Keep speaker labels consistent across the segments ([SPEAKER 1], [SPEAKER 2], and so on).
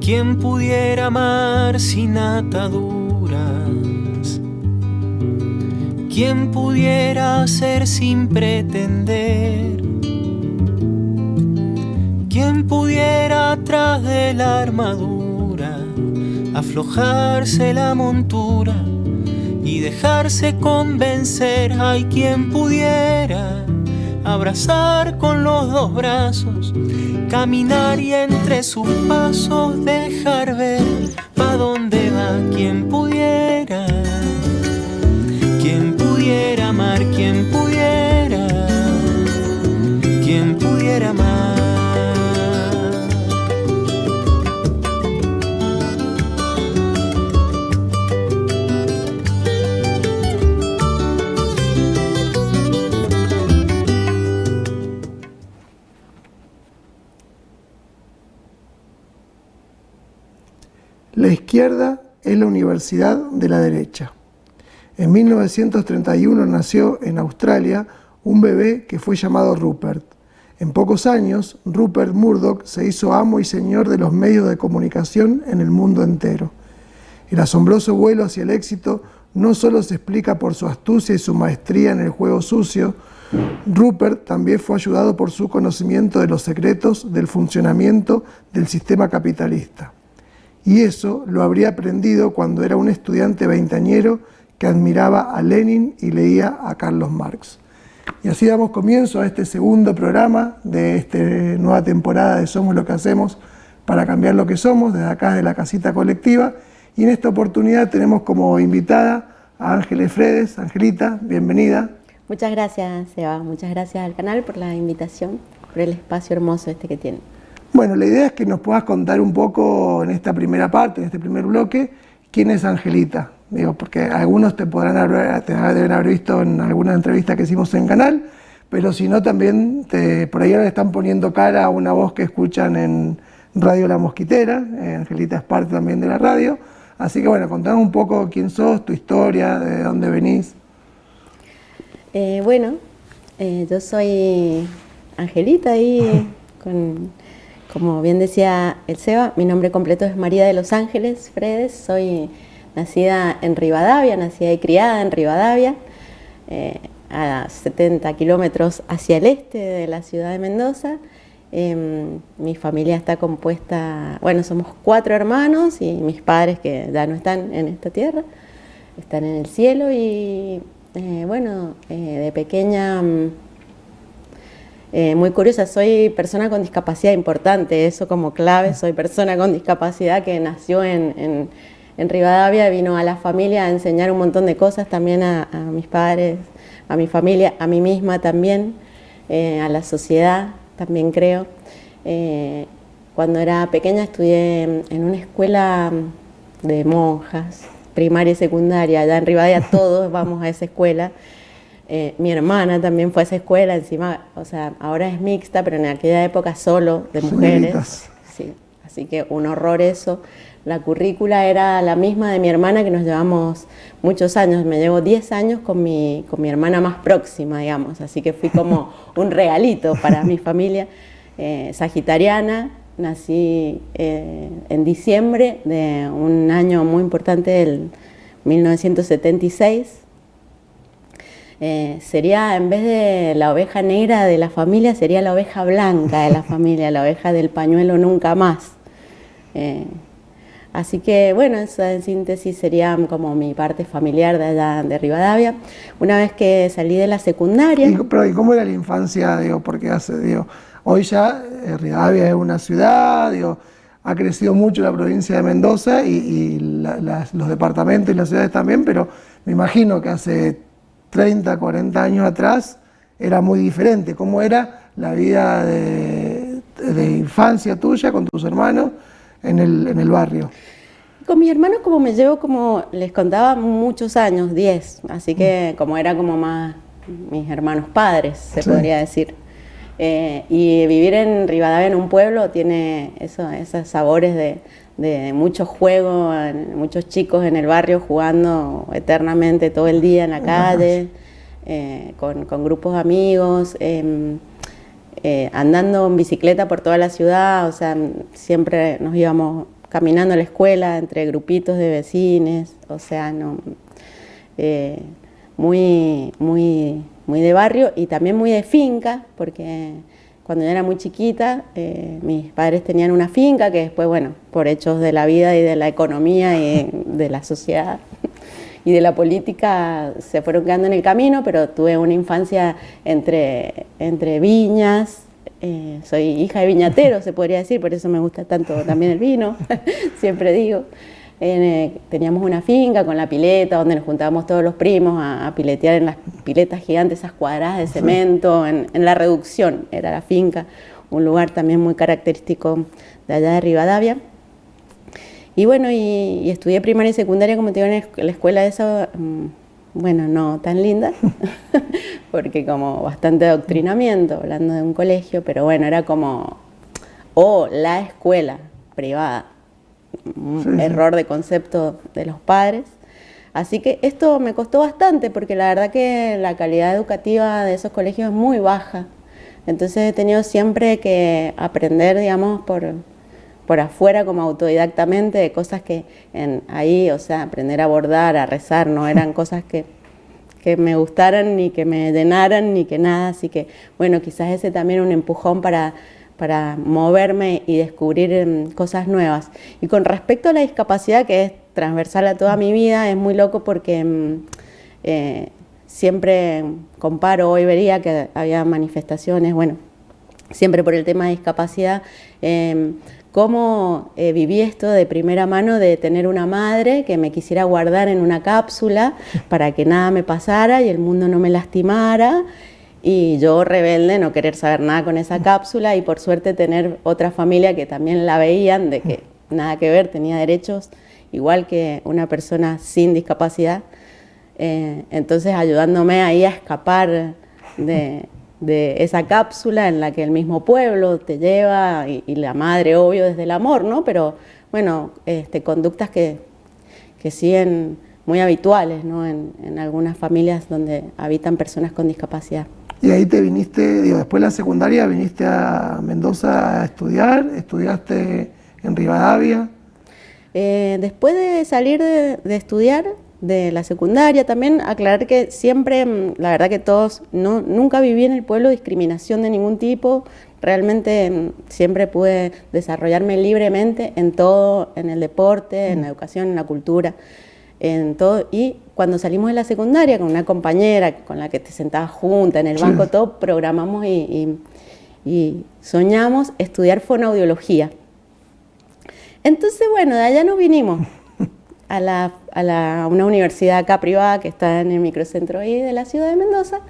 [SPEAKER 1] ¿Quién pudiera amar sin ataduras? ¿Quién pudiera ser sin pretender? ¿Quién pudiera atrás de la armadura aflojarse la montura y dejarse convencer? Hay quien pudiera abrazar con los dos brazos, caminar y entre sus pasos dejar ver pa' dónde va. Quien pudiera amar, quien pudiera amar.
[SPEAKER 2] La izquierda es la universidad de la derecha. En 1931 nació en Australia un bebé que fue llamado Rupert. En pocos años, Rupert Murdoch se hizo amo y señor de los medios de comunicación en el mundo entero. El asombroso vuelo hacia el éxito no solo se explica por su astucia y su maestría en el juego sucio. Rupert también fue ayudado por su conocimiento de los secretos del funcionamiento del sistema capitalista. Y eso lo habría aprendido cuando era un estudiante veinteañero que admiraba a Lenin y leía a Carlos Marx. Y así damos comienzo a este segundo programa de esta nueva temporada de Somos lo que hacemos para cambiar lo que somos, desde acá de la casita colectiva. Y en esta oportunidad tenemos como invitada a Ángeles Fredes. Angelita, bienvenida.
[SPEAKER 3] Muchas gracias, Seba. Muchas gracias al canal por la invitación, por el espacio hermoso que tiene.
[SPEAKER 2] Bueno, la idea es que nos puedas contar un poco en esta primera parte, en este primer bloque, quién es Angelita. Digo, porque algunos te deben haber visto en alguna entrevista que hicimos en el canal, pero si no también por ahí ahora le están poniendo cara a una voz que escuchan en Radio La Mosquitera. Angelita es parte también de la radio. Así que bueno, contanos un poco quién sos, tu historia, de dónde venís.
[SPEAKER 3] Yo soy Angelita y como bien decía el Seba, mi nombre completo es María de los Ángeles Fredes. Soy nacida en Rivadavia, nacida y criada en Rivadavia, a 70 kilómetros hacia el este de la ciudad de Mendoza. Mi familia está compuesta, somos 4 hermanos y mis padres que ya no están en esta tierra, están en el cielo y de pequeña, muy curiosa, soy persona con discapacidad importante, eso como clave, soy persona con discapacidad que nació en Rivadavia, vino a la familia a enseñar un montón de cosas también a mis padres, a mi familia, a mí misma también, a la sociedad también creo. Cuando era pequeña estudié en una escuela de monjas, primaria y secundaria, allá en Rivadavia todos vamos a esa escuela. Mi hermana también fue a esa escuela, encima, ahora es mixta, pero en aquella época solo de mujeres. Sí, así que un horror eso. La currícula era la misma de mi hermana, que nos llevamos muchos años. Me llevo 10 años con mi hermana más próxima, digamos. Así que fui como un regalito para mi familia. Sagitariana, nací en diciembre de un año muy importante, del 1976. Sería, en vez de la oveja negra de la familia, sería la oveja blanca de la familia, la oveja del pañuelo nunca más. Así que, eso en síntesis sería como mi parte familiar de allá de Rivadavia. Una vez que salí de la secundaria...
[SPEAKER 2] ¿Y cómo era la infancia? Porque hoy ya Rivadavia es una ciudad, ha crecido mucho la provincia de Mendoza y los departamentos y las ciudades también, pero me imagino que hace 30, 40 años atrás era muy diferente. ¿Cómo era la vida de infancia tuya con tus hermanos en el barrio?
[SPEAKER 3] Con mis hermanos, como me llevo, como les contaba, muchos años, 10, así que como era como más mis hermanos padres, se podría decir. Y vivir en Rivadavia, en un pueblo, tiene esos sabores de mucho juego, muchos chicos en el barrio jugando eternamente todo el día en la calle, con grupos de amigos, andando en bicicleta por toda la ciudad, siempre nos íbamos caminando a la escuela entre grupitos de vecinos, o sea, no, muy de barrio y también muy de finca, porque cuando yo era muy chiquita, mis padres tenían una finca que después, bueno, por hechos de la vida y de la economía y de la sociedad y de la política se fueron quedando en el camino, pero tuve una infancia entre viñas. Soy hija de viñatero, se podría decir, por eso me gusta tanto también el vino, siempre digo. Teníamos una finca con la pileta donde nos juntábamos todos los primos a piletear en las piletas gigantes, esas cuadradas de cemento, en la Reducción era la finca, un lugar también muy característico de allá de Rivadavia. Y bueno, y estudié primaria y secundaria, como te digo, en la escuela esa, bueno, no tan linda, porque como bastante adoctrinamiento, hablando de un colegio, pero bueno, era como, la escuela privada, error de concepto de los padres. Así que esto me costó bastante, porque la verdad que la calidad educativa de esos colegios es muy baja. Entonces he tenido siempre que aprender, digamos, por afuera, como autodidactamente, de cosas que ahí, o sea, aprender a bordar, a rezar, no eran cosas que me gustaran, ni que me llenaran, ni que nada. Así que, bueno, quizás ese también un empujón para moverme y descubrir cosas nuevas. Y con respecto a la discapacidad, que es transversal a toda mi vida, es muy loco porque siempre comparo, hoy vería que había manifestaciones, bueno, siempre por el tema de discapacidad, cómo viví esto de primera mano de tener una madre que me quisiera guardar en una cápsula para que nada me pasara y el mundo no me lastimara, y yo rebelde no querer saber nada con esa cápsula, y por suerte tener otra familia que también la veían de que nada que ver, tenía derechos igual que una persona sin discapacidad, entonces ayudándome ahí a escapar de esa cápsula en la que el mismo pueblo te lleva y la madre, obvio, desde el amor, ¿no? Pero bueno, conductas que siguen muy habituales, ¿no? En algunas familias donde habitan personas con discapacidad.
[SPEAKER 2] Y ahí te viniste, digo, después de la secundaria viniste a Mendoza a estudiar, estudiaste en Rivadavia.
[SPEAKER 3] Después de salir de estudiar, de la secundaria, también aclarar que siempre, la verdad que todos, nunca viví en el pueblo discriminación de ningún tipo, realmente siempre pude desarrollarme libremente en todo, en el deporte, en la educación, en la cultura, en todo. Y cuando salimos de la secundaria con una compañera con la que te sentabas junta en el banco, todo programamos y soñamos estudiar fonoaudiología. Entonces, bueno, de allá nos vinimos a una universidad acá privada que está en el microcentro ahí de la ciudad de Mendoza,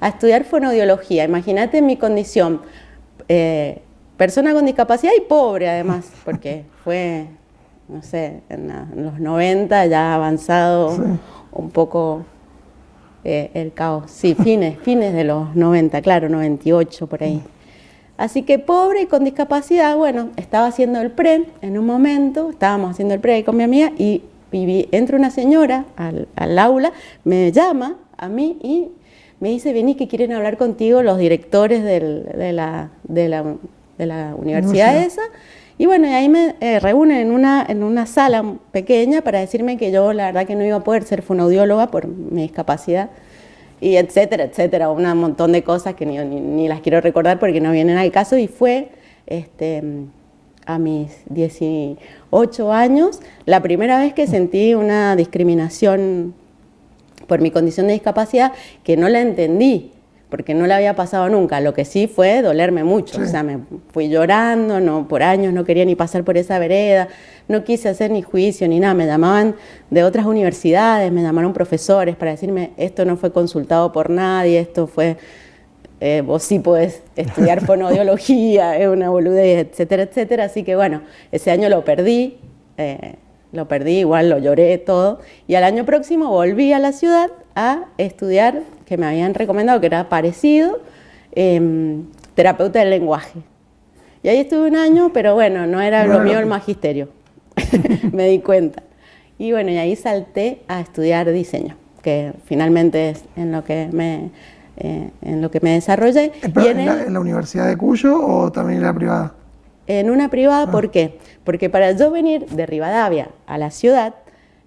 [SPEAKER 3] a estudiar fonoaudiología. Imagínate mi condición, persona con discapacidad y pobre además, porque fue, no sé, en los 90 ya avanzado un poco el caos. Sí, fines de los 90, claro, 98 por ahí. Así que pobre y con discapacidad, bueno, estaba haciendo el pre en un momento, estábamos haciendo el pre con mi amiga y entra una señora al aula, me llama a mí y me dice, vení que quieren hablar contigo los directores de la universidad esa. Y bueno, y ahí me reúnen en una sala pequeña para decirme que yo la verdad que no iba a poder ser fonoaudióloga por mi discapacidad. Y etcétera, etcétera, un montón de cosas que ni las quiero recordar porque no vienen al caso. Y fue a mis 18 años la primera vez que sentí una discriminación por mi condición de discapacidad, que no la entendí, porque no la había pasado nunca. Lo que sí fue dolerme mucho, o sea, me fui llorando, por años no quería ni pasar por esa vereda, no quise hacer ni juicio ni nada. Me llamaban de otras universidades, me llamaron profesores para decirme, esto no fue consultado por nadie, esto fue, vos sí podés estudiar fonoaudiología, es una boludez, etcétera, etcétera. Así que bueno, ese año lo perdí, igual lo lloré todo, y al año próximo volví a la ciudad a estudiar, que me habían recomendado que era parecido, terapeuta del lenguaje. Y ahí estuve un año, pero bueno, no era lo mío el magisterio, me di cuenta. Y bueno, y ahí salté a estudiar diseño, que finalmente es en lo que me desarrollé.
[SPEAKER 2] ¿En la Universidad de Cuyo o también en la privada?
[SPEAKER 3] en una privada. ¿Por qué? Porque para yo venir de Rivadavia a la ciudad,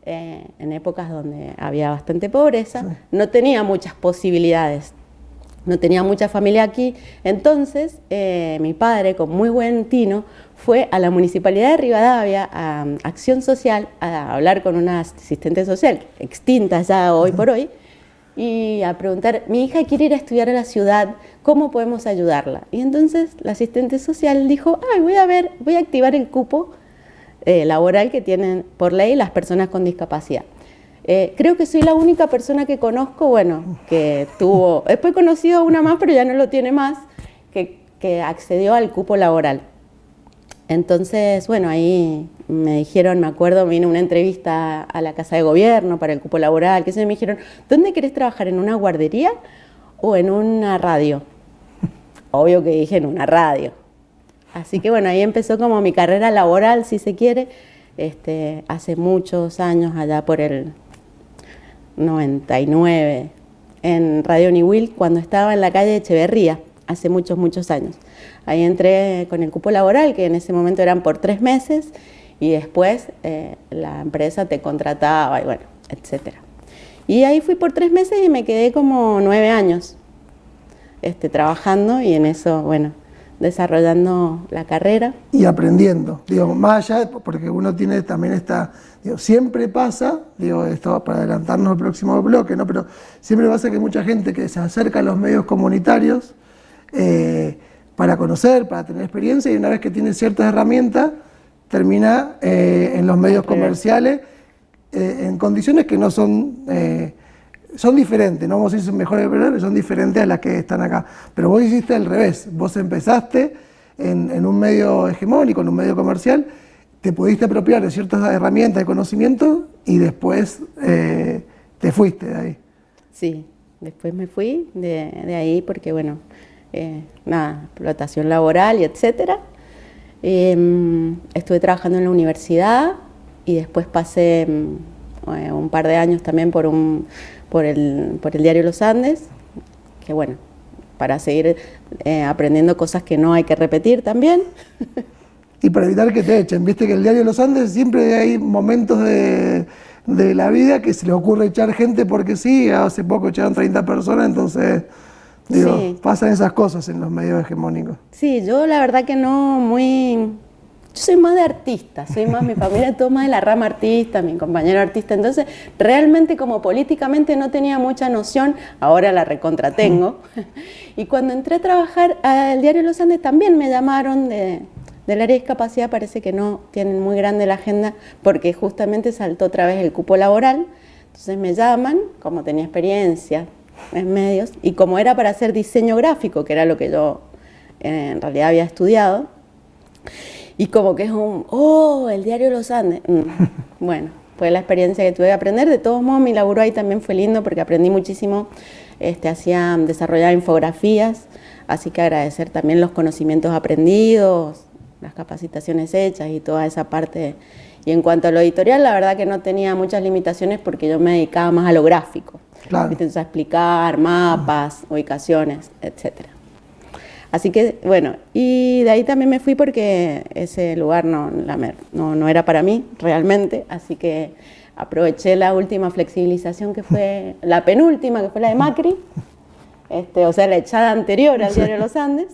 [SPEAKER 3] en épocas donde había bastante pobreza, no tenía muchas posibilidades, no tenía mucha familia aquí. Entonces, mi padre, con muy buen tino, fue a la Municipalidad de Rivadavia, a Acción Social, a hablar con una asistente social, extinta ya hoy por hoy, y a preguntar, mi hija quiere ir a estudiar a la ciudad, ¿cómo podemos ayudarla? Y entonces la asistente social dijo, voy a activar el cupo laboral que tienen por ley las personas con discapacidad. Creo que soy la única persona que conozco, bueno, que tuvo, después he conocido a una más, pero ya no lo tiene más, que accedió al cupo laboral. Entonces, bueno, ahí me dijeron, me acuerdo, vino una entrevista a la Casa de Gobierno para el cupo laboral, que se me dijeron, ¿dónde querés trabajar? ¿En una guardería o en una radio? Obvio que dije en una radio. Así que bueno, ahí empezó como mi carrera laboral, si se quiere, hace muchos años, allá por el 99, en Radio Niwil, cuando estaba en la calle Echeverría, hace muchos, muchos años. Ahí entré con el cupo laboral, que en ese momento eran por 3 meses, y después la empresa te contrataba, y bueno, etcétera. Y ahí fui por 3 meses y me quedé como 9 años trabajando, y en eso, bueno, desarrollando la carrera.
[SPEAKER 2] Y aprendiendo, digo, más allá, porque uno tiene también siempre pasa, esto para adelantarnos al próximo bloque, ¿no? Pero siempre pasa que mucha gente que se acerca a los medios comunitarios para conocer, para tener experiencia, y una vez que tiene ciertas herramientas, termina en los medios comerciales en condiciones que no son diferentes, no vamos a decir son mejores, pero son diferentes a las que están acá. Pero vos hiciste al revés, vos empezaste en un medio hegemónico, en un medio comercial, te pudiste apropiar de ciertas herramientas de conocimiento y después te fuiste de ahí.
[SPEAKER 3] Sí, después me fui de ahí porque, bueno, explotación laboral y etcétera. Estuve trabajando en la universidad y después pasé un par de años también por el diario Los Andes, que bueno, para seguir aprendiendo cosas que no hay que repetir también.
[SPEAKER 2] Y para evitar que te echen, viste que el diario Los Andes siempre hay momentos de la vida que se le ocurre echar gente porque sí, hace poco echaron 30 personas, entonces sí, pasan esas cosas en los medios hegemónicos. Sí,
[SPEAKER 3] yo la verdad que no yo soy más de artista, mi familia es todo más de la rama artista, mi compañero artista, entonces realmente como políticamente no tenía mucha noción, ahora la recontratengo. Y cuando entré a trabajar al diario Los Andes también me llamaron del área de discapacidad, parece que no tienen muy grande la agenda porque justamente saltó otra vez el cupo laboral, entonces me llaman, como tenía experiencia en medios, y como era para hacer diseño gráfico, que era lo que yo en realidad había estudiado, y como que es el diario Los Andes. Bueno, fue la experiencia que tuve que aprender. De todos modos, mi laburo ahí también fue lindo porque aprendí muchísimo, desarrollaba infografías, así que agradecer también los conocimientos aprendidos, las capacitaciones hechas y toda esa parte. Y en cuanto a lo editorial, la verdad que no tenía muchas limitaciones porque yo me dedicaba más a lo gráfico. Claro. Entonces, a explicar mapas, ubicaciones, etcétera. Así que, bueno, y de ahí también me fui porque ese lugar no era para mí realmente, así que aproveché la última flexibilización que fue, la penúltima, que fue la de Macri, o sea, la echada anterior al diario Los Andes,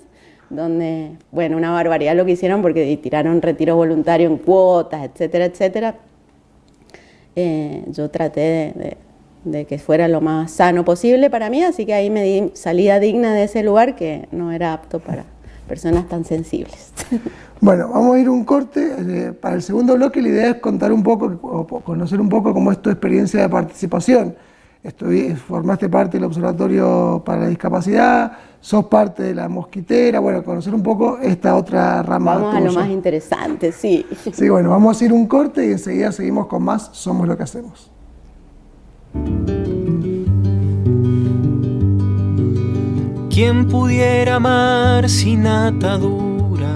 [SPEAKER 3] donde, bueno, una barbaridad lo que hicieron porque tiraron retiro voluntario en cuotas, etcétera, etcétera. Yo traté de que fuera lo más sano posible para mí, así que ahí me di salida digna de ese lugar que no era apto para personas tan sensibles.
[SPEAKER 2] Bueno, vamos a ir un corte. Para el segundo bloque la idea es contar un poco, o conocer un poco cómo es tu experiencia de participación. Formaste parte del Observatorio para la Discapacidad, sos parte de la Mosquitera, bueno, conocer un poco esta otra rama.
[SPEAKER 3] Vamos tuya. A lo más interesante, sí.
[SPEAKER 2] Sí, bueno, vamos a ir un corte y enseguida seguimos con más Somos lo que hacemos.
[SPEAKER 1] ¿Quién pudiera amar sin ataduras?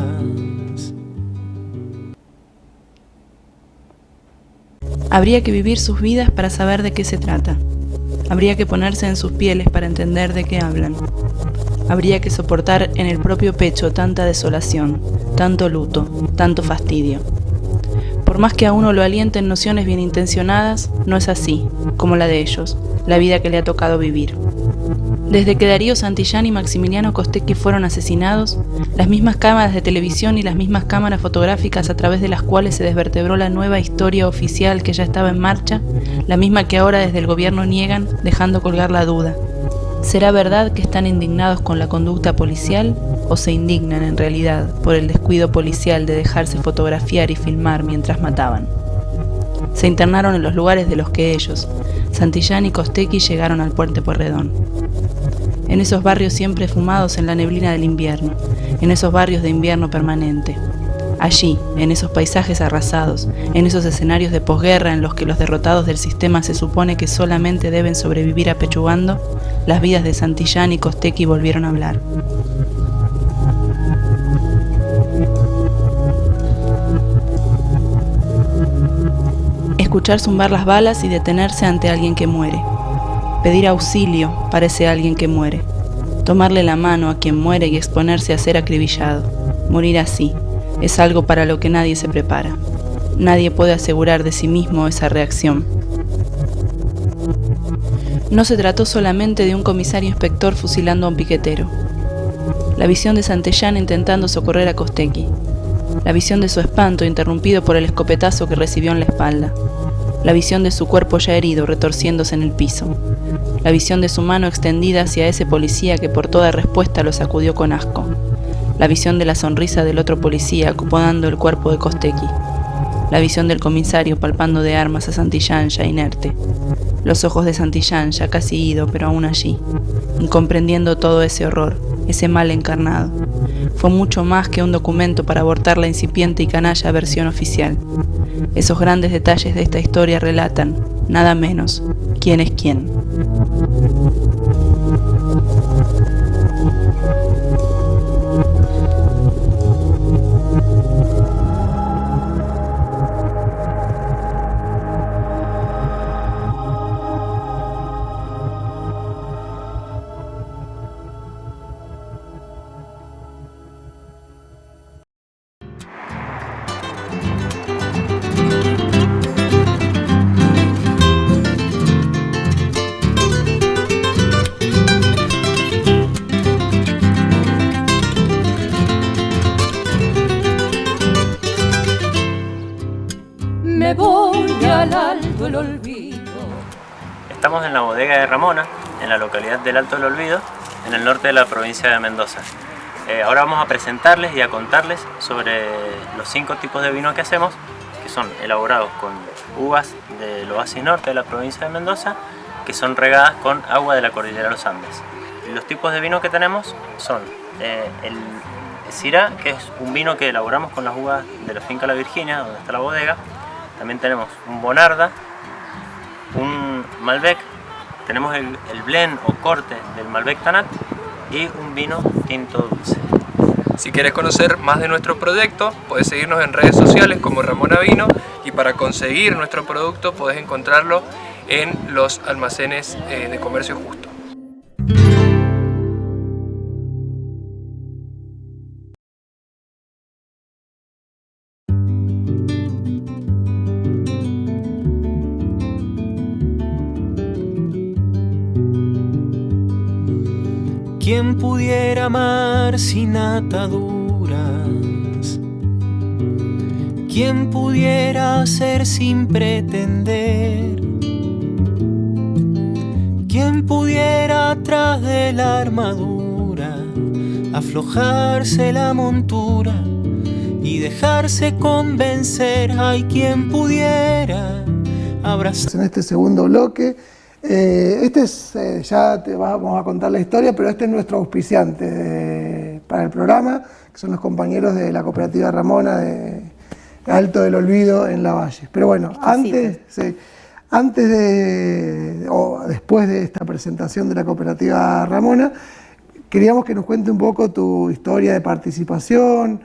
[SPEAKER 4] Habría que vivir sus vidas para saber de qué se trata. Habría que ponerse en sus pieles para entender de qué hablan. habría que soportar en el propio pecho tanta desolación, tanto luto, tanto fastidio. Por más que a uno lo alienten nociones bien intencionadas, no es así, como la de ellos, la vida que le ha tocado vivir. Desde que Darío Santillán y Maximiliano Costecchi fueron asesinados, las mismas cámaras de televisión y las mismas cámaras fotográficas a través de las cuales se desvertebró la nueva historia oficial que ya estaba en marcha, la misma que ahora desde el gobierno niegan, dejando colgar la duda. ¿Será verdad que están indignados con la conducta policial o se indignan en realidad por el descuido policial de dejarse fotografiar y filmar mientras mataban? Se internaron en los lugares de los que ellos, Santillán y Costecchi, llegaron al Puente Pueyrredón. En esos barrios siempre fumados en la neblina del invierno, en esos barrios de invierno permanente. Allí, en esos paisajes arrasados, en esos escenarios de posguerra en los que los derrotados del sistema se supone que solamente deben sobrevivir apechugando, las vidas de Santillán y Costecchi volvieron a hablar. Escuchar zumbar las balas y detenerse ante alguien que muere. Pedir auxilio para ese alguien que muere. Tomarle la mano a quien muere y exponerse a ser acribillado. Morir así es algo para lo que nadie se prepara. Nadie puede asegurar de sí mismo esa reacción. No se trató solamente de un comisario inspector fusilando a un piquetero. La visión de Santillán intentando socorrer a Costecchi. La visión de su espanto interrumpido por el escopetazo que recibió en la espalda. La visión de su cuerpo ya herido retorciéndose en el piso. La visión de su mano extendida hacia ese policía que por toda respuesta lo sacudió con asco. La visión de la sonrisa del otro policía acomodando el cuerpo de Costecchi. La visión del comisario palpando de armas a Santillán ya inerte. Los ojos de Santillán ya casi ido, pero aún allí, incomprendiendo todo ese horror, ese mal encarnado. Fue mucho más que un documento para abortar la incipiente y canalla versión oficial. Esos grandes detalles de esta historia relatan, nada menos, quién es quién.
[SPEAKER 5] Me voy al Alto del Olvido.
[SPEAKER 1] Estamos en la bodega de Ramona, en la localidad del Alto del Olvido, en el norte de la provincia de Mendoza. Ahora vamos a presentarles y a contarles sobre los 5 tipos de vino que hacemos, que son elaborados con uvas del oasis norte de la provincia de Mendoza, que son regadas con agua de la cordillera de los Andes. Los tipos de vino que tenemos son el Syrah, que es un vino que elaboramos con las uvas de la finca La Virginia, donde está la bodega. También tenemos un Bonarda, un Malbec, tenemos el blend o corte del Malbec Tanat y un vino tinto dulce.
[SPEAKER 6] Si quieres conocer más de nuestro proyecto, puedes seguirnos en redes sociales como Ramona Vino, y para conseguir nuestro producto puedes encontrarlo en los almacenes de comercio justo.
[SPEAKER 1] ¿Quién pudiera amar sin ataduras? ¿Quién pudiera ser sin pretender? ¿Quién pudiera atrás de la armadura aflojarse la montura y dejarse convencer? Hay quien pudiera abrazar.
[SPEAKER 2] En este segundo bloque, ya te vamos a contar la historia, pero este es nuestro auspiciante para el programa, que son los compañeros de la cooperativa Ramona de Alto del Olvido en Lavalle. Pero bueno, después de esta presentación de la cooperativa Ramona, queríamos que nos cuente un poco tu historia de participación,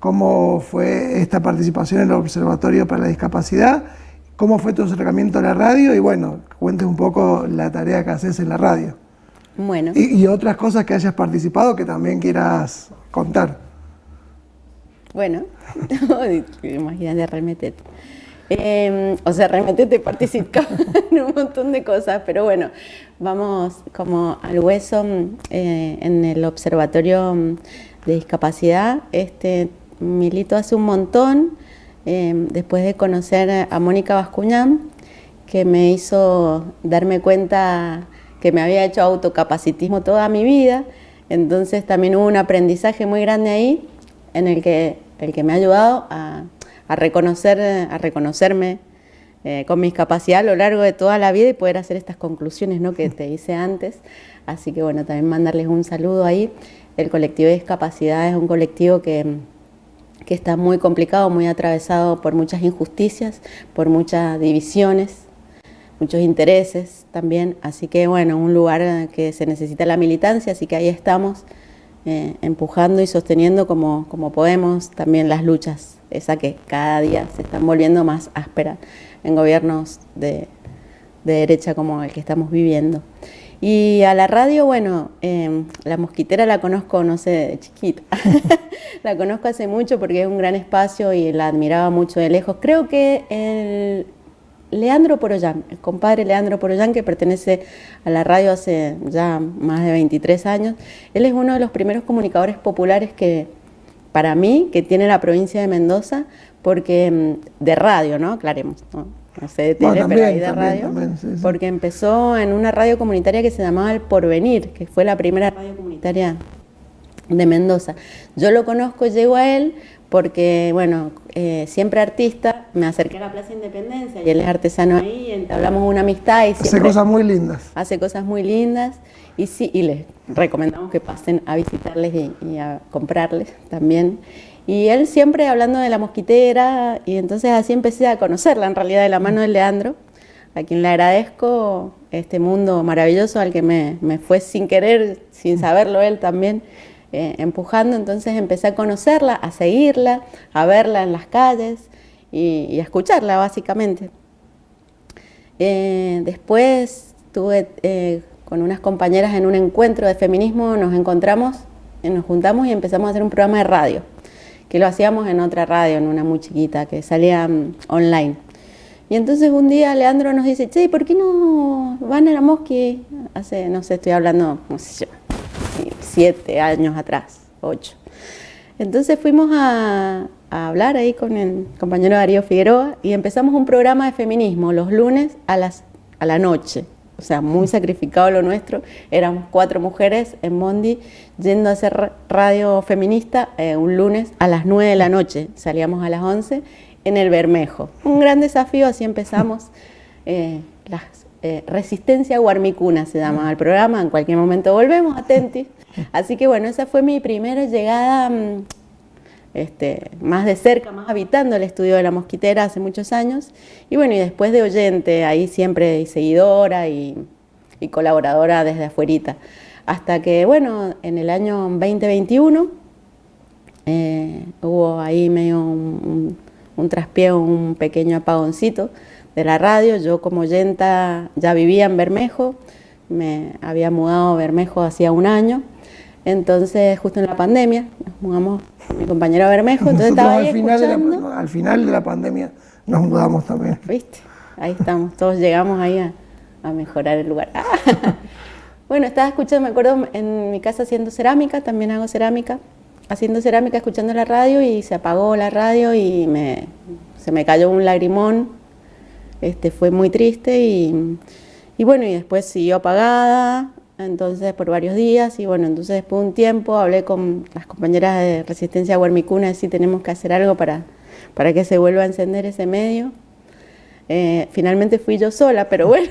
[SPEAKER 2] cómo fue esta participación en el Observatorio para la Discapacidad, cómo fue tu acercamiento a la radio y bueno, cuentes un poco la tarea que haces en la radio.
[SPEAKER 3] Bueno.
[SPEAKER 2] Y otras cosas que hayas participado que también quieras contar.
[SPEAKER 3] Bueno, imagínate, remetete. O sea, remetete, participar en un montón de cosas, pero bueno, vamos como al hueso. En el Observatorio de Discapacidad, milito hace un montón, después de conocer a Mónica Bascuñán, que me hizo darme cuenta que me había hecho autocapacitismo toda mi vida. Entonces también hubo un aprendizaje muy grande ahí, en el que me ha ayudado a reconocerme con mi discapacidad a lo largo de toda la vida y poder hacer estas conclusiones, ¿no?, que te hice antes. Así que bueno, también mandarles un saludo ahí. El colectivo de discapacidad es un colectivo que está muy complicado, muy atravesado por muchas injusticias, por muchas divisiones, muchos intereses también. Así que bueno, un lugar que se necesita la militancia, así que ahí estamos. Empujando y sosteniendo como podemos también las luchas, esa que cada día se están volviendo más ásperas en gobiernos de derecha como el que estamos viviendo. Y a la radio, bueno, La Mosquitera la conozco, no sé, de chiquita. La conozco hace mucho porque es un gran espacio y la admiraba mucho de lejos. Creo que Leandro Porollán, el compadre Leandro Porollán, que pertenece a la radio hace ya más de 23 años, él es uno de los primeros comunicadores populares para mí, que tiene la provincia de Mendoza, porque de radio, ¿no? Aclaremos, no sé de tele, pero ahí de radio, sí. Porque empezó en una radio comunitaria que se llamaba El Porvenir, que fue la primera radio comunitaria de Mendoza. Yo lo conozco, llego a él, porque, bueno, siempre artista, me acerqué a la Plaza Independencia y él es artesano ahí, entablamos una amistad. Y
[SPEAKER 2] hace cosas muy lindas.
[SPEAKER 3] Hace cosas muy lindas y sí, y les recomendamos que pasen a visitarles y a comprarles también. Y él siempre hablando de La Mosquitera, y entonces así empecé a conocerla, en realidad, de la mano de Leandro, a quien le agradezco este mundo maravilloso al que me fue sin querer, sin saberlo él también, empujando. Entonces empecé a conocerla, a seguirla, a verla en las calles y a escucharla básicamente. Después estuve con unas compañeras en un encuentro de feminismo, nos juntamos y empezamos a hacer un programa de radio, que lo hacíamos en otra radio, en una muy chiquita, que salía online. Y entonces un día Leandro nos dice, che, ¿por qué no van a La Mosqui? Hace, no sé, estoy hablando, no sé yo, 7 años atrás, 8. Entonces fuimos a hablar ahí con el compañero Darío Figueroa y empezamos un programa de feminismo los lunes a la noche. O sea, muy sacrificado lo nuestro. Éramos 4 mujeres en Bondi yendo a hacer radio feminista un lunes a las 9 de la noche. Salíamos a las 11 en el Bermejo. Un gran desafío, así empezamos. Resistencia Guarmicuna se llama el programa. En cualquier momento volvemos, atentis. Así que bueno, esa fue mi primera llegada más de cerca, más habitando el estudio de La Mosquitera hace muchos años. Y bueno, y después de oyente, ahí siempre y seguidora y colaboradora desde afuerita. Hasta que, bueno, en el año 2021 hubo ahí medio un traspiego, un pequeño apagoncito de la radio. Yo como oyenta ya vivía en Bermejo, me había mudado a Bermejo hacía un año. Entonces, justo en la pandemia, nos mudamos mi compañero a Bermejo, entonces estaba ahí escuchando.
[SPEAKER 2] Al final de la pandemia nos mudamos también.
[SPEAKER 3] ¿Viste? Ahí estamos, todos llegamos ahí a mejorar el lugar. Bueno, estaba escuchando, me acuerdo, en mi casa haciendo cerámica, también hago cerámica, haciendo cerámica, escuchando la radio y se apagó la radio y se me cayó un lagrimón, fue muy triste y bueno, y después siguió apagada. Entonces por varios días y bueno, entonces después de un tiempo hablé con las compañeras de Resistencia Guarmicuna si tenemos que hacer algo para que se vuelva a encender ese medio. Finalmente fui yo sola, pero bueno,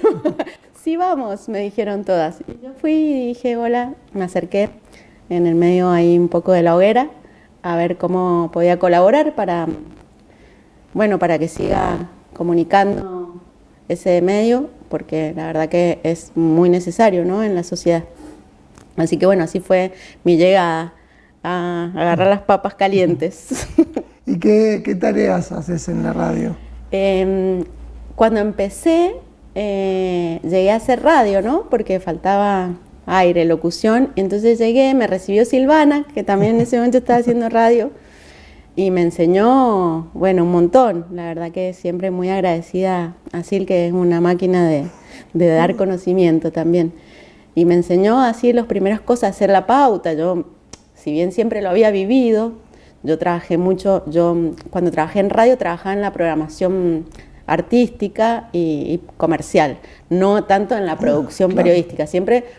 [SPEAKER 3] sí vamos, me dijeron todas. Y yo fui y dije hola, me acerqué en el medio ahí un poco de la hoguera a ver cómo podía colaborar para que siga comunicando ese medio, porque la verdad que es muy necesario, ¿no?, en la sociedad. Así que bueno, así fue mi llegada a agarrar las papas calientes.
[SPEAKER 2] ¿Y qué tareas haces en la radio?
[SPEAKER 3] Cuando empecé, llegué a hacer radio, ¿no?, porque faltaba aire, locución. Entonces llegué, me recibió Silvana, que también en ese momento estaba haciendo radio, y me enseñó, bueno, un montón. La verdad que siempre muy agradecida a Sil, que es una máquina de dar conocimiento también. Y me enseñó así las primeras cosas, hacer la pauta. Yo, si bien siempre lo había vivido, yo trabajé mucho, cuando trabajé en radio trabajaba en la programación artística y comercial, no tanto en la producción periodística,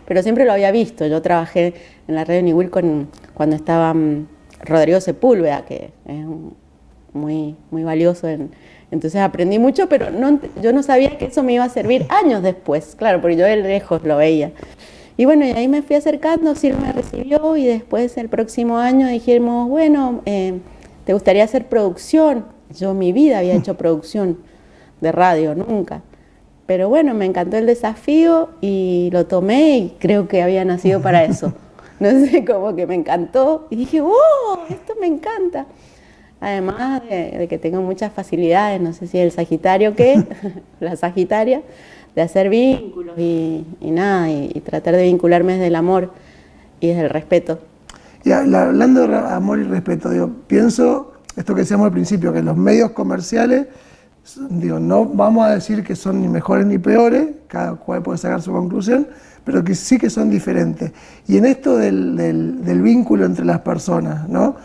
[SPEAKER 3] pero siempre lo había visto. Yo trabajé en la radio Niwil cuando estaba Rodrigo Sepúlveda, que es muy, muy valioso. Entonces aprendí mucho, pero yo no sabía que eso me iba a servir años después, claro, porque yo de lejos lo veía. Y bueno, y ahí me fui acercando, Sil me recibió y después el próximo año dijimos, bueno, ¿te gustaría hacer producción? Yo en mi vida había hecho producción de radio, nunca. Pero bueno, me encantó el desafío y lo tomé y creo que había nacido para eso. No sé, como que me encantó y dije, ¡oh, esto me encanta! Además de que tengo muchas facilidades, no sé si el Sagitario o qué, la Sagitaria, de hacer vínculos y nada, y tratar de vincularme desde el amor y desde el respeto.
[SPEAKER 2] Y hablando de amor y respeto, pienso esto que decíamos al principio, que los medios comerciales, no vamos a decir que son ni mejores ni peores, cada cual puede sacar su conclusión, pero que sí que son diferentes. Y en esto del vínculo entre las personas, ¿no?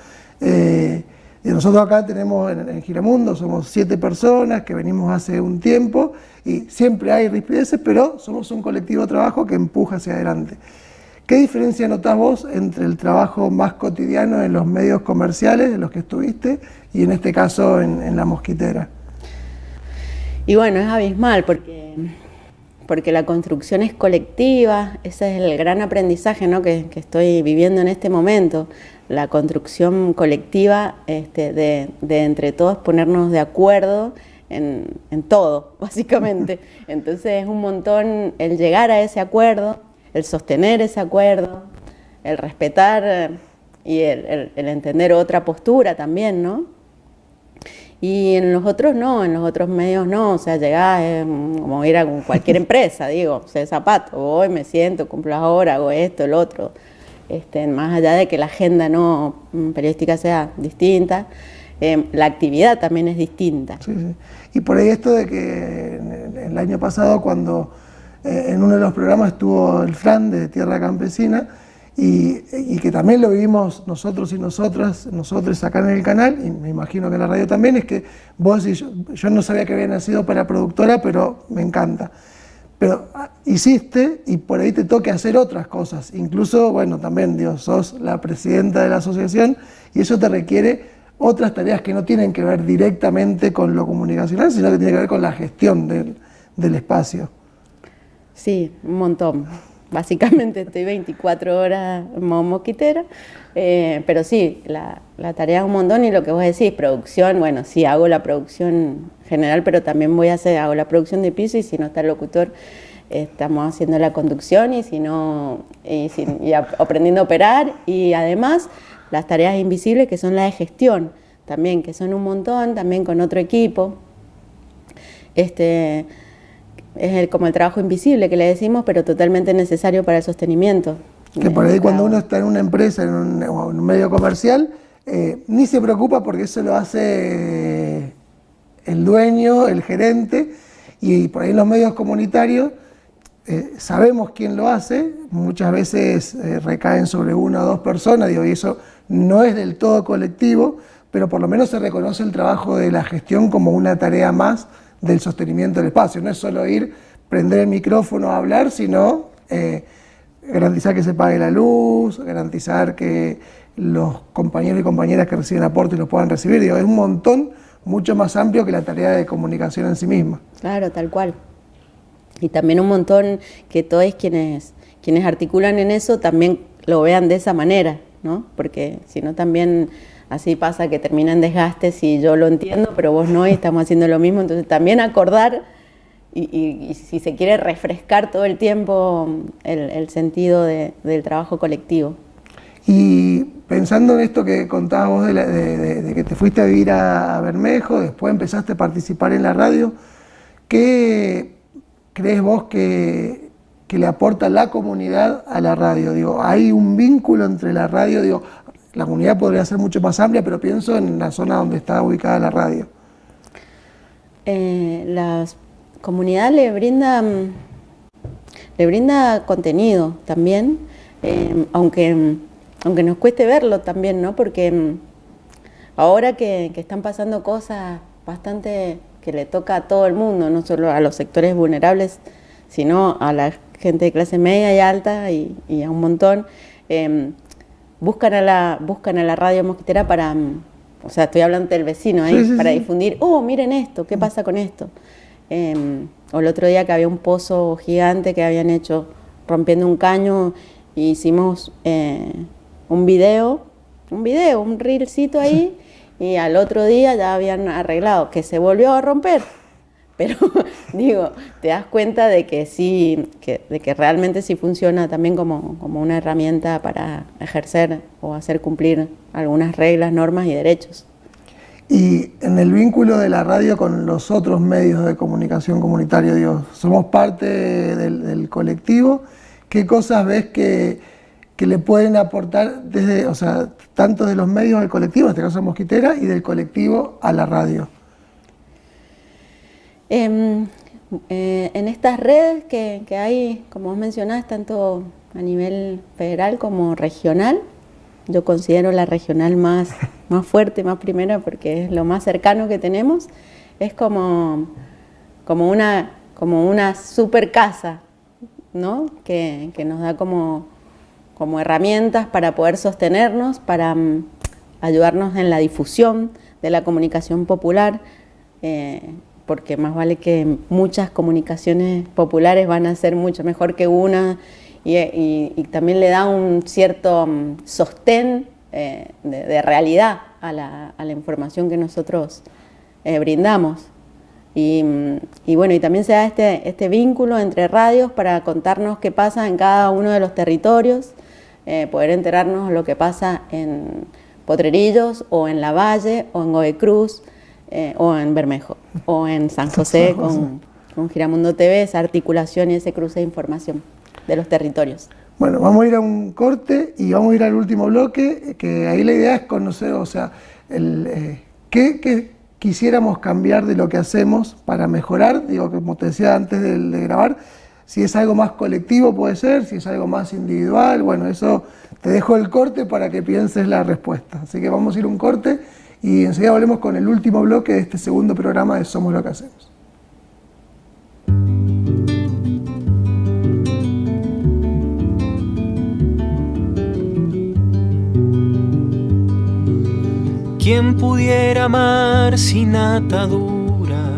[SPEAKER 2] Y nosotros acá tenemos en Giramundo, somos 7 personas que venimos hace un tiempo y siempre hay rispideces, pero somos un colectivo de trabajo que empuja hacia adelante. ¿Qué diferencia notás vos entre el trabajo más cotidiano en los medios comerciales, en los que estuviste, y en este caso en La Mosquitera?
[SPEAKER 3] Y bueno, es abismal porque la construcción es colectiva, ese es el gran aprendizaje, ¿no? que estoy viviendo en este momento. La construcción colectiva de entre todos ponernos de acuerdo en todo, básicamente. Entonces es un montón el llegar a ese acuerdo, el sostener ese acuerdo, el respetar y el entender otra postura también, ¿no? Y en los otros no, en los otros medios no, o sea, llegás como ir a cualquier empresa, digo, sé zapato, voy, me siento, cumplo las horas, hago esto, el otro. Más allá de que la agenda no periodística sea distinta, la actividad también es distinta.
[SPEAKER 2] Sí, sí. Y por ahí esto de que el año pasado, cuando en uno de los programas estuvo el Fran de Tierra Campesina, y que también lo vivimos nosotros y nosotros acá en el canal, y me imagino que en la radio también, es que vos y yo no sabía que había nacido para productora, pero me encanta. Pero hiciste y por ahí te toque hacer otras cosas. Incluso, bueno, también, sos la presidenta de la asociación y eso te requiere otras tareas que no tienen que ver directamente con lo comunicacional, sino que tienen que ver con la gestión del espacio.
[SPEAKER 3] Sí, un montón. Básicamente estoy 24 horas en Mosquitera, pero sí, la tarea es un montón y lo que vos decís, producción, bueno, sí, hago la producción general, pero también hago la producción de piso y si no está el locutor, estamos haciendo la conducción y aprendiendo a operar y además las tareas invisibles que son las de gestión también, que son un montón, también con otro equipo. Es como el trabajo invisible que le decimos, pero totalmente necesario para el sostenimiento.
[SPEAKER 2] Que por ahí cuando uno está en una empresa, en un medio comercial, ni se preocupa porque eso lo hace el dueño, el gerente, y por ahí en los medios comunitarios sabemos quién lo hace, muchas veces recaen sobre 1 o 2 personas, y eso no es del todo colectivo, pero por lo menos se reconoce el trabajo de la gestión como una tarea más del sostenimiento del espacio. No es solo prender el micrófono a hablar, sino garantizar que se pague la luz, garantizar que los compañeros y compañeras que reciben aportes los puedan recibir. Es un montón mucho más amplio que la tarea de comunicación en sí misma.
[SPEAKER 3] Claro, tal cual. Y también un montón que todos quienes articulan en eso también lo vean de esa manera, ¿no? Porque si no también así pasa que termina en desgastes y yo lo entiendo, pero vos no, y estamos haciendo lo mismo. Entonces también acordar y si se quiere refrescar todo el tiempo el sentido del trabajo colectivo.
[SPEAKER 2] Y pensando en esto que contabas vos de que te fuiste a vivir a Bermejo, después empezaste a participar en la radio, ¿qué crees vos que que le aporta la comunidad a la radio. Digo, hay un vínculo entre la radio, digo, la comunidad podría ser mucho más amplia, pero pienso en la zona donde está ubicada la radio.
[SPEAKER 3] La comunidad le brinda contenido también, aunque nos cueste verlo también, ¿no? Porque ahora que están pasando cosas bastante que le toca a todo el mundo, no solo a los sectores vulnerables, sino a la gente de clase media y alta y a un montón, buscan a la radio mosquitera para, o sea, estoy hablando del vecino ahí, sí, para difundir, miren esto, ¿qué pasa con esto? O el otro día que había un pozo gigante que habían hecho rompiendo un caño, y hicimos un reelcito ahí, y al otro día ya habían arreglado, que se volvió a romper. Pero digo, te das cuenta de que sí, de que realmente sí funciona también como una herramienta para ejercer o hacer cumplir algunas reglas, normas y derechos.
[SPEAKER 2] Y en el vínculo de la radio con los otros medios de comunicación comunitario, digo, somos parte del colectivo. ¿Qué cosas ves que le pueden aportar desde, o sea, tanto de los medios del colectivo, en este caso Mosquitera, y del colectivo a la radio?
[SPEAKER 3] En estas redes que hay, como vos mencionás, tanto a nivel federal como regional, yo considero la regional más fuerte, más primera, porque es lo más cercano que tenemos, es como una super casa, ¿no? Que nos da como herramientas para poder sostenernos, para ayudarnos en la difusión de la comunicación popular, porque más vale que muchas comunicaciones populares van a ser mucho mejor que una, y también le da un cierto sostén de realidad a la información que nosotros brindamos. Y bueno, y también se da este vínculo entre radios para contarnos qué pasa en cada uno de los territorios, poder enterarnos de lo que pasa en Potrerillos, o en La Valle, o en Godoy Cruz, o en Bermejo, o en San José con Giramundo TV, esa articulación y ese cruce de información de los territorios.
[SPEAKER 2] Bueno, vamos a ir a un corte y vamos a ir al último bloque, que ahí la idea es conocer, o sea, qué quisiéramos cambiar de lo que hacemos para mejorar. Digo, como te decía antes de grabar, si es algo más colectivo puede ser, si es algo más individual, bueno, eso te dejo el corte para que pienses la respuesta. Así que vamos a ir a un corte y enseguida volvemos con el último bloque de este segundo programa de Somos lo que hacemos.
[SPEAKER 7] ¿Quién pudiera amar sin ataduras?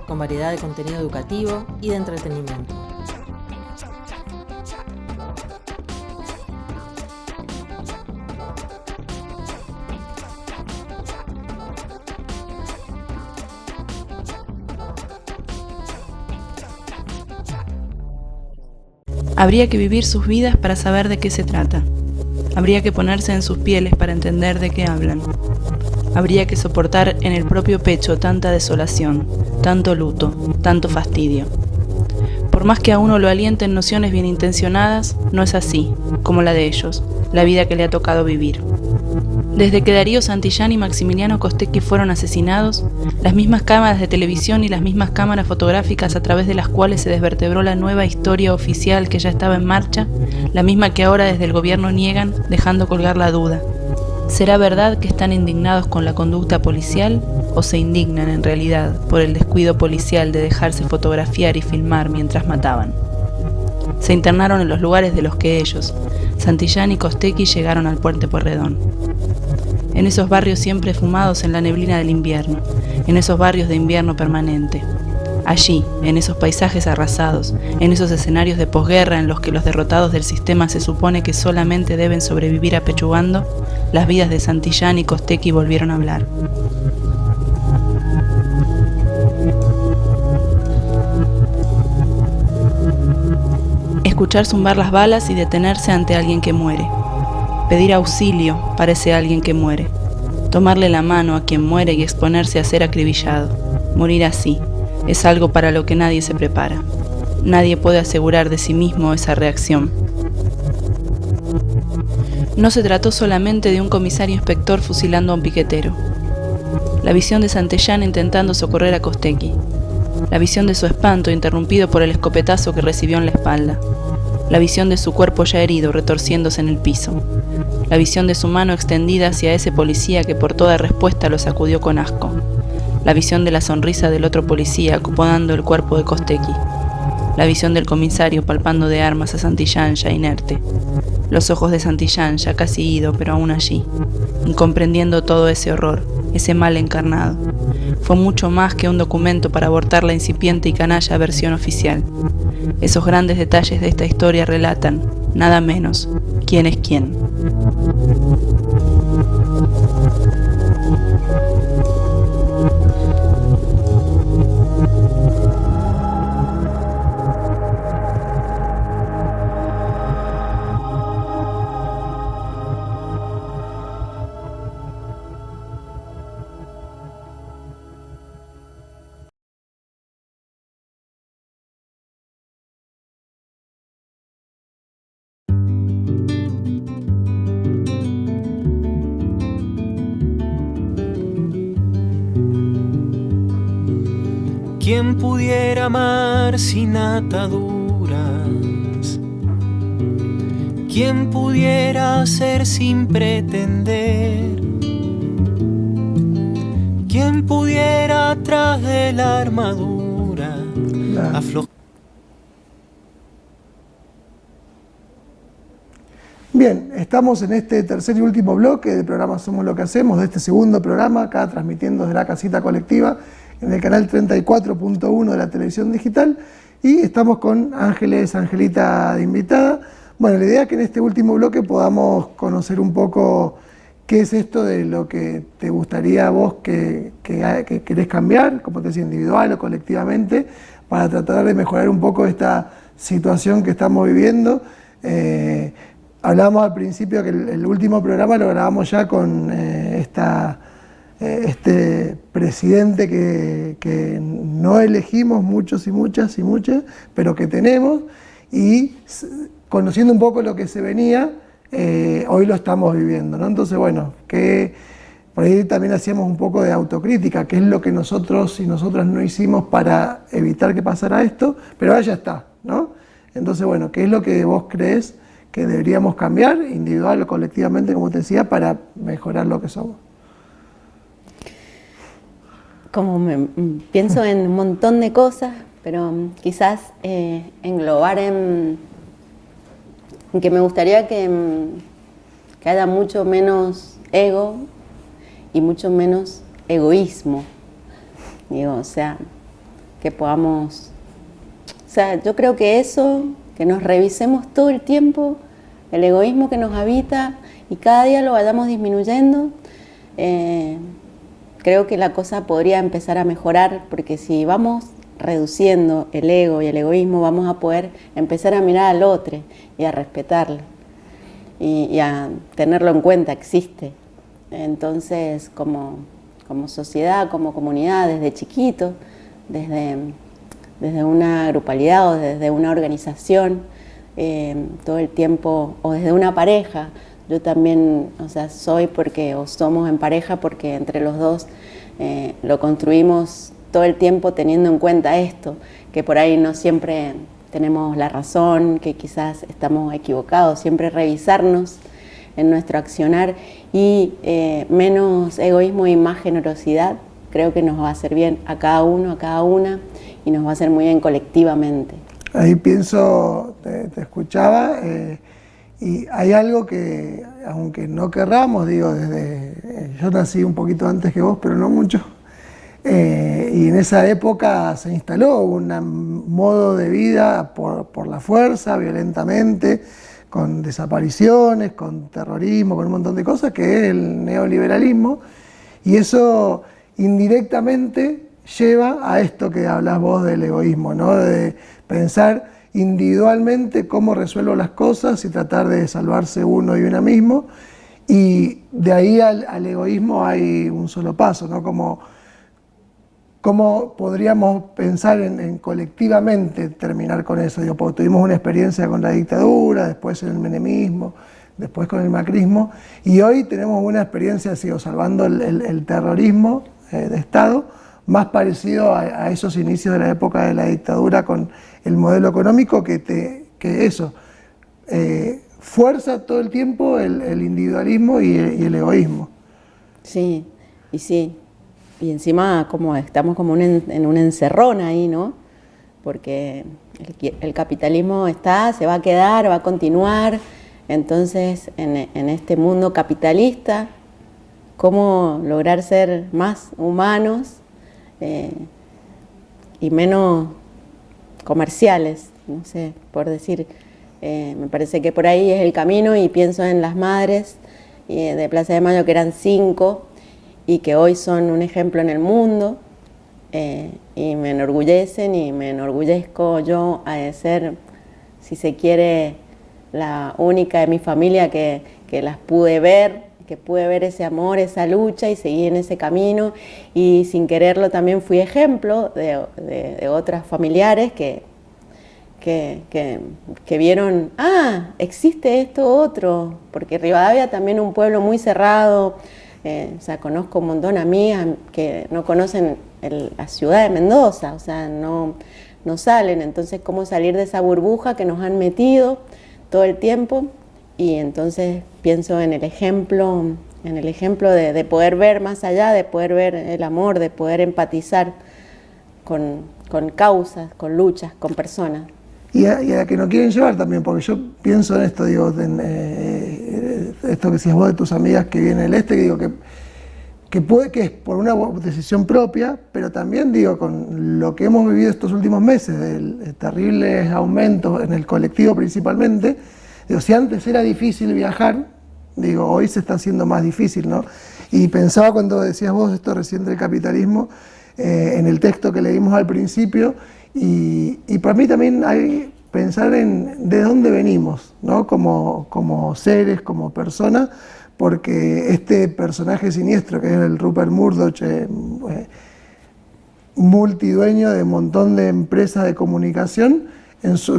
[SPEAKER 8] Con variedad de contenido educativo y de entretenimiento.
[SPEAKER 4] Habría que vivir sus vidas para saber de qué se trata. Habría que ponerse en sus pieles para entender de qué hablan. Habría que soportar en el propio pecho tanta desolación, tanto luto, tanto fastidio. Por más que a uno lo alienten nociones bien intencionadas, no es así, como la de ellos, la vida que le ha tocado vivir. Desde que Darío Santillán y Maximiliano Costecchi fueron asesinados, las mismas cámaras de televisión y las mismas cámaras fotográficas a través de las cuales se desvertebró la nueva historia oficial que ya estaba en marcha, la misma que ahora desde el gobierno niegan, dejando colgar la duda. ¿Será verdad que están indignados con la conducta policial o se indignan en realidad por el descuido policial de dejarse fotografiar y filmar mientras mataban? Se internaron en los lugares de los que ellos, Santillán y Costecchi, llegaron al Puente Pueyrredón. En esos barrios siempre esfumados en la neblina del invierno, en esos barrios de invierno permanente. Allí, en esos paisajes arrasados, en esos escenarios de posguerra en los que los derrotados del sistema se supone que solamente deben sobrevivir apechugando, las vidas de Santillán y Costecchi volvieron a hablar. Escuchar zumbar las balas y detenerse ante alguien que muere. Pedir auxilio para ese alguien que muere. Tomarle la mano a quien muere y exponerse a ser acribillado. Morir así es algo para lo que nadie se prepara. Nadie puede asegurar de sí mismo esa reacción. No se trató solamente de un comisario inspector fusilando a un piquetero. La visión de Santillán intentando socorrer a Costecchi. La visión de su espanto interrumpido por el escopetazo que recibió en la espalda. La visión de su cuerpo ya herido retorciéndose en el piso. La visión de su mano extendida hacia ese policía que por toda respuesta lo sacudió con asco. La visión de la sonrisa del otro policía acomodando el cuerpo de Costecchi. La visión del comisario palpando de armas a Santillán ya inerte. Los ojos de Santillán ya casi ido, pero aún allí, incomprendiendo todo ese horror, ese mal encarnado. Fue mucho más que un documento para abortar la incipiente y canalla versión oficial. Esos grandes detalles de esta historia relatan, nada menos, quién es quién.
[SPEAKER 7] ¿Quién pudiera amar sin ataduras? ¿Quién pudiera ser sin pretender? ¿Quién pudiera tras de la armadura aflojar?
[SPEAKER 2] Bien, estamos en este tercer y último bloque del programa Somos lo que hacemos, de este segundo programa, acá transmitiendo desde la casita colectiva, en el canal 34.1 de la televisión digital, y estamos con Angelita de invitada. Bueno, la idea es que en este último bloque podamos conocer un poco qué es esto de lo que te gustaría a vos que querés cambiar, como te decía, individual o colectivamente, para tratar de mejorar un poco esta situación que estamos viviendo. Hablábamos al principio que el último programa lo grabamos ya con este presidente que no elegimos muchos y muchas, pero que tenemos, y conociendo un poco lo que se venía, hoy lo estamos viviendo, ¿no? Entonces, bueno, que por ahí también hacíamos un poco de autocrítica, qué es lo que nosotros y nosotras no hicimos para evitar que pasara esto, pero ahora ya está, ¿no? Entonces, bueno, ¿qué es lo que vos crees que deberíamos cambiar, individual o colectivamente, como te decía, para mejorar lo que somos?
[SPEAKER 3] Pienso en un montón de cosas, pero quizás englobar en que me gustaría que haya mucho menos ego y mucho menos egoísmo. Digo, o sea, que podamos... O sea, yo creo que eso, que nos revisemos todo el tiempo, el egoísmo que nos habita y cada día lo vayamos disminuyendo, creo que la cosa podría empezar a mejorar, porque si vamos reduciendo el ego y el egoísmo, vamos a poder empezar a mirar al otro y a respetarlo y a tenerlo en cuenta, existe. Entonces, como sociedad, como comunidad, desde chiquito, desde una grupalidad o desde una organización, todo el tiempo, o desde una pareja, yo también, o sea, soy porque, o somos en pareja porque entre los dos lo construimos todo el tiempo teniendo en cuenta esto, que por ahí no siempre tenemos la razón, que quizás estamos equivocados, siempre revisarnos en nuestro accionar y menos egoísmo y más generosidad, creo que nos va a hacer bien a cada uno, a cada una, y nos va a hacer muy bien colectivamente.
[SPEAKER 2] Ahí pienso, te escuchaba, y hay algo que, aunque no querramos, digo, yo nací un poquito antes que vos, pero no mucho, y en esa época se instaló un modo de vida por la fuerza, violentamente, con desapariciones, con terrorismo, con un montón de cosas, que es el neoliberalismo, y eso indirectamente lleva a esto que hablas vos del egoísmo, ¿no? De pensar individualmente cómo resuelvo las cosas y tratar de salvarse uno y una mismo, y de ahí al egoísmo hay un solo paso, ¿no? ¿Cómo podríamos pensar en colectivamente terminar con eso? Digo, porque tuvimos una experiencia con la dictadura, después en el menemismo, después con el macrismo, y hoy tenemos una experiencia, sigo salvando el terrorismo de Estado, más parecido a esos inicios de la época de la dictadura con el modelo económico que eso, fuerza todo el tiempo el individualismo y el egoísmo.
[SPEAKER 3] Sí, y sí. Y encima como estamos como en una encerrona ahí, ¿no? Porque el capitalismo se va a quedar, va a continuar. Entonces, en este mundo capitalista, ¿cómo lograr ser más humanos y menos comerciales? No sé, por decir, me parece que por ahí es el camino, y pienso en las madres de Plaza de Mayo, que eran 5, y que hoy son un ejemplo en el mundo, y me enorgullecen y me enorgullezco yo a ser, si se quiere, la única de mi familia que las pude ver, que pude ver ese amor, esa lucha, y seguí en ese camino, y sin quererlo también fui ejemplo de otras familiares que vieron, existe esto otro, porque Rivadavia también es un pueblo muy cerrado. O sea, conozco un montón de amigas que no conocen la ciudad de Mendoza, o sea, no salen. Entonces, ¿cómo salir de esa burbuja que nos han metido todo el tiempo? Y entonces pienso en el ejemplo de poder ver más allá, de poder ver el amor, de poder empatizar con causas, con luchas, con personas.
[SPEAKER 2] Y a la que no quieren llevar también, porque yo pienso en esto, digo, esto que decías vos de tus amigas que vienen del este, que digo que puede que es por una decisión propia, pero también digo, con lo que hemos vivido estos últimos meses, de terribles aumentos en el colectivo principalmente, digo, si antes era difícil viajar, digo, hoy se está haciendo más difícil, ¿no? Y pensaba cuando decías vos esto recién del capitalismo, en el texto que leímos al principio, y para mí también hay pensar en de dónde venimos, ¿no? Como seres, como personas, porque este personaje siniestro que es el Rupert Murdoch, multidueño de un montón de empresas de comunicación,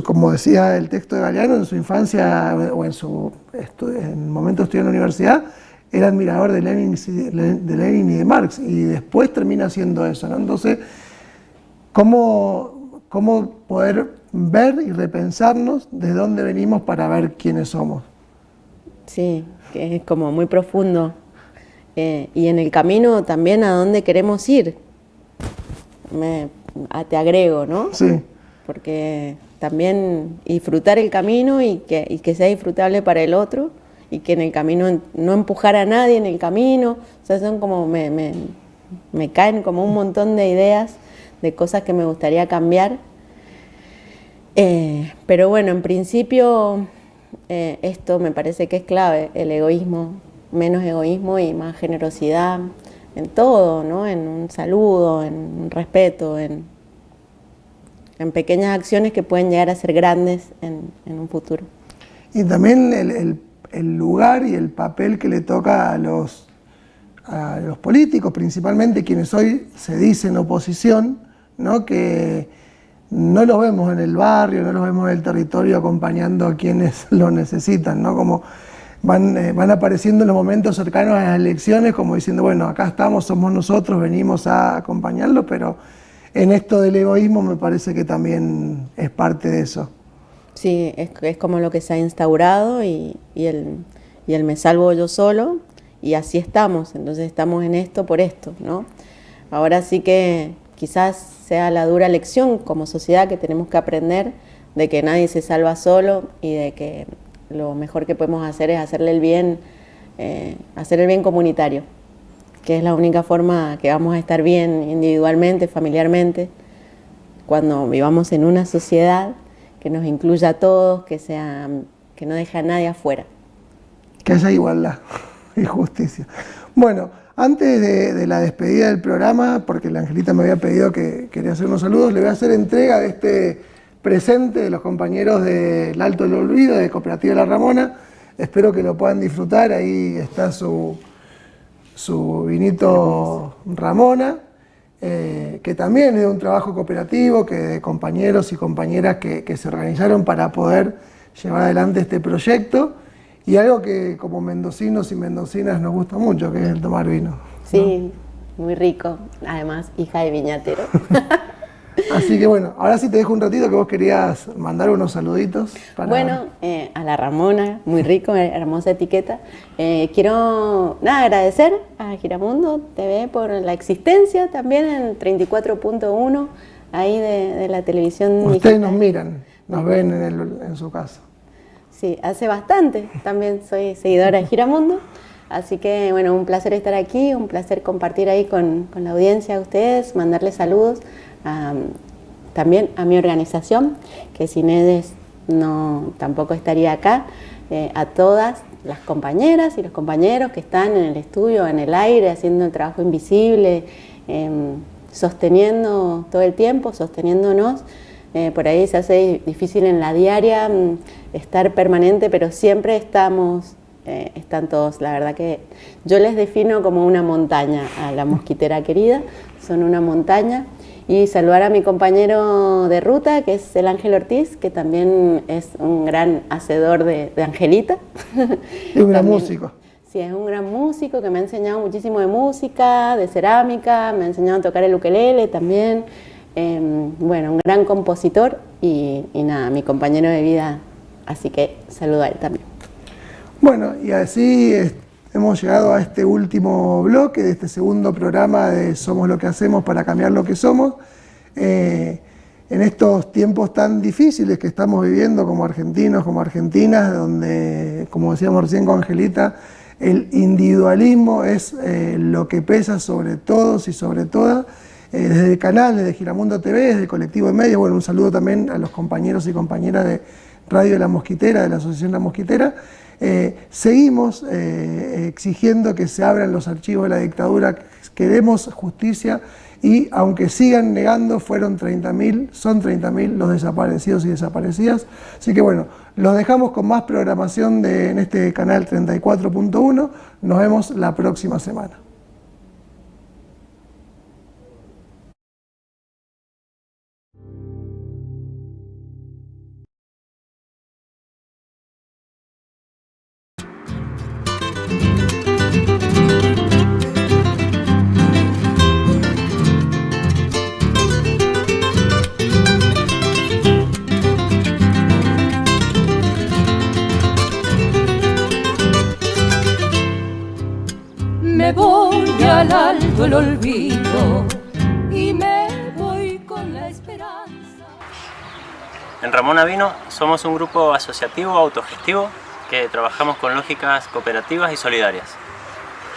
[SPEAKER 2] como decía el texto de Galeano, en su infancia o en el momento de estudiar en la universidad, era admirador de Lenin y de Marx, y después termina haciendo eso, ¿no? Entonces, ¿cómo poder ver y repensarnos de dónde venimos para ver quiénes somos?
[SPEAKER 3] Sí, que es como muy profundo. Y en el camino también a dónde queremos ir. Te agrego, ¿no?
[SPEAKER 2] Sí.
[SPEAKER 3] Porque también disfrutar el camino y que sea disfrutable para el otro, y que en el camino no empujar a nadie en el camino. O sea, son como, me caen como un montón de ideas de cosas que me gustaría cambiar. Pero bueno, en principio esto me parece que es clave, el egoísmo, menos egoísmo y más generosidad en todo, ¿no? En un saludo, en un respeto, en pequeñas acciones que pueden llegar a ser grandes en un futuro.
[SPEAKER 2] Y también el lugar y el papel que le toca a los políticos, principalmente quienes hoy se dicen oposición, ¿no? Que no los vemos en el barrio, no los vemos en el territorio acompañando a quienes lo necesitan, ¿no? Como van apareciendo en los momentos cercanos a las elecciones como diciendo, bueno, acá estamos, somos nosotros, venimos a acompañarlo, pero en esto del egoísmo me parece que también es parte de eso.
[SPEAKER 3] Sí, es como lo que se ha instaurado y el me salvo yo solo, y así estamos, entonces estamos en esto por esto, ¿no? Ahora sí que quizás sea la dura lección como sociedad que tenemos que aprender de que nadie se salva solo y de que lo mejor que podemos hacer es hacer el bien comunitario, que es la única forma que vamos a estar bien individualmente, familiarmente, cuando vivamos en una sociedad que nos incluya a todos, que no deje a nadie afuera.
[SPEAKER 2] Que haya igualdad y justicia. Bueno, antes de la despedida del programa, porque la Angelita me había pedido que quería hacer unos saludos, le voy a hacer entrega de este presente de los compañeros del Alto del Olvido, de Cooperativa La Ramona. Espero que lo puedan disfrutar. Ahí está su vinito Ramona, que también es de un trabajo cooperativo, que de compañeros y compañeras que se organizaron para poder llevar adelante este proyecto. Y algo que como mendocinos y mendocinas nos gusta mucho, que es el tomar vino, ¿no?
[SPEAKER 3] Sí, muy rico. Además, hija de viñatero.
[SPEAKER 2] Así que bueno, ahora sí te dejo un ratito que vos querías mandar unos saluditos.
[SPEAKER 3] Bueno, a la Ramona, muy rico, hermosa etiqueta. Quiero agradecer a Giramundo TV por la existencia también en 34.1, ahí de la televisión.
[SPEAKER 2] Ustedes
[SPEAKER 3] digital.
[SPEAKER 2] nos miran, nos ven en su casa.
[SPEAKER 3] Sí, hace bastante, también soy seguidora de Giramundo, así que bueno, un placer estar aquí, un placer compartir ahí con la audiencia de ustedes, mandarles saludos también a mi organización, que sin ellos tampoco estaría acá, a todas las compañeras y los compañeros que están en el estudio, en el aire, haciendo el trabajo invisible, sosteniendo todo el tiempo, sosteniéndonos. Por ahí se hace difícil en la diaria estar permanente, pero siempre están todos. La verdad que yo les defino como una montaña a la mosquitera querida, son una montaña. Y saludar a mi compañero de ruta, que es el Ángel Ortiz, que también es un gran hacedor de Angelita.
[SPEAKER 2] Es un gran músico.
[SPEAKER 3] Sí, es un gran músico que me ha enseñado muchísimo de música, de cerámica, me ha enseñado a tocar el ukelele también. Bueno, un gran compositor y nada, mi compañero de vida, así que saludo a él también.
[SPEAKER 2] Bueno, y así hemos llegado a este último bloque de este segundo programa de Somos lo que hacemos para cambiar lo que somos. En estos tiempos tan difíciles que estamos viviendo como argentinos, como argentinas, donde, como decíamos recién con Angelita, el individualismo es lo que pesa sobre todos y sobre todas. Desde el canal, desde Giramundo TV, desde el colectivo de medios, bueno, un saludo también a los compañeros y compañeras de Radio La Mosquitera, de la Asociación La Mosquitera. Seguimos exigiendo que se abran los archivos de la dictadura, queremos justicia y aunque sigan negando, son 30.000 los desaparecidos y desaparecidas. Así que bueno, los dejamos con más programación en este canal 34.1. Nos vemos la próxima semana.
[SPEAKER 5] Me voy al alto el olvido y me voy con la esperanza.
[SPEAKER 1] En Ramona Vino somos un grupo asociativo autogestivo que trabajamos con lógicas cooperativas y solidarias.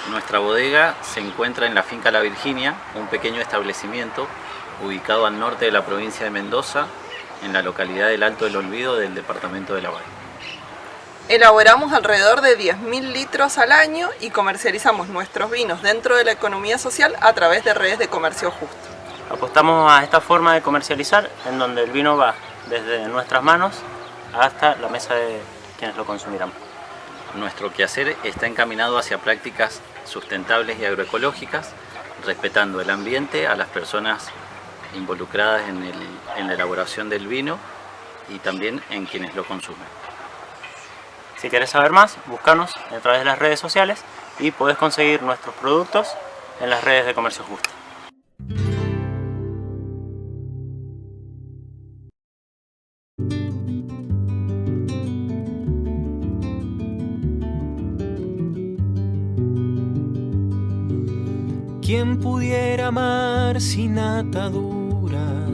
[SPEAKER 9] Nuestra bodega se encuentra en la finca La Virginia, un pequeño establecimiento ubicado al norte de la provincia de Mendoza, en la localidad del Alto del Olvido del departamento de La Valle.
[SPEAKER 10] Elaboramos alrededor de 10.000 litros al año y comercializamos nuestros vinos dentro de la economía social a través de redes de comercio justo.
[SPEAKER 1] Apostamos a esta forma de comercializar en donde el vino va desde nuestras manos hasta la mesa de quienes lo consumirán.
[SPEAKER 9] Nuestro quehacer está encaminado hacia prácticas sustentables y agroecológicas, respetando el ambiente, a las personas involucradas en la elaboración del vino y también en quienes lo consumen.
[SPEAKER 1] Si querés saber más, búscanos a través de las redes sociales y podés conseguir nuestros productos en las redes de Comercio Justo.
[SPEAKER 7] ¿Quién pudiera amar sin ataduras?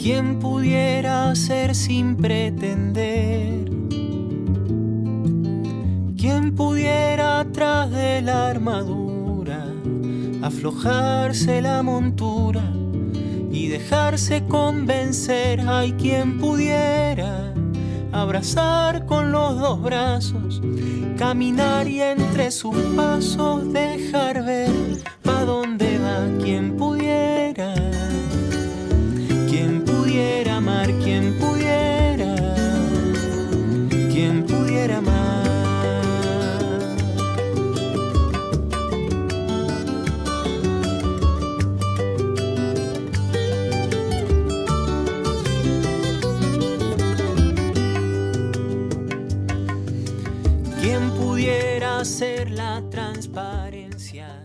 [SPEAKER 7] ¿Quién pudiera ser sin pretender? ¿Quién pudiera atrás de la armadura aflojarse la montura y dejarse convencer? Hay quien pudiera abrazar con los dos brazos, caminar y entre sus pasos dejar ver pa' dónde va. Quien pudiera amar, quien pudiera amar. Quien pudiera hacer la transparencia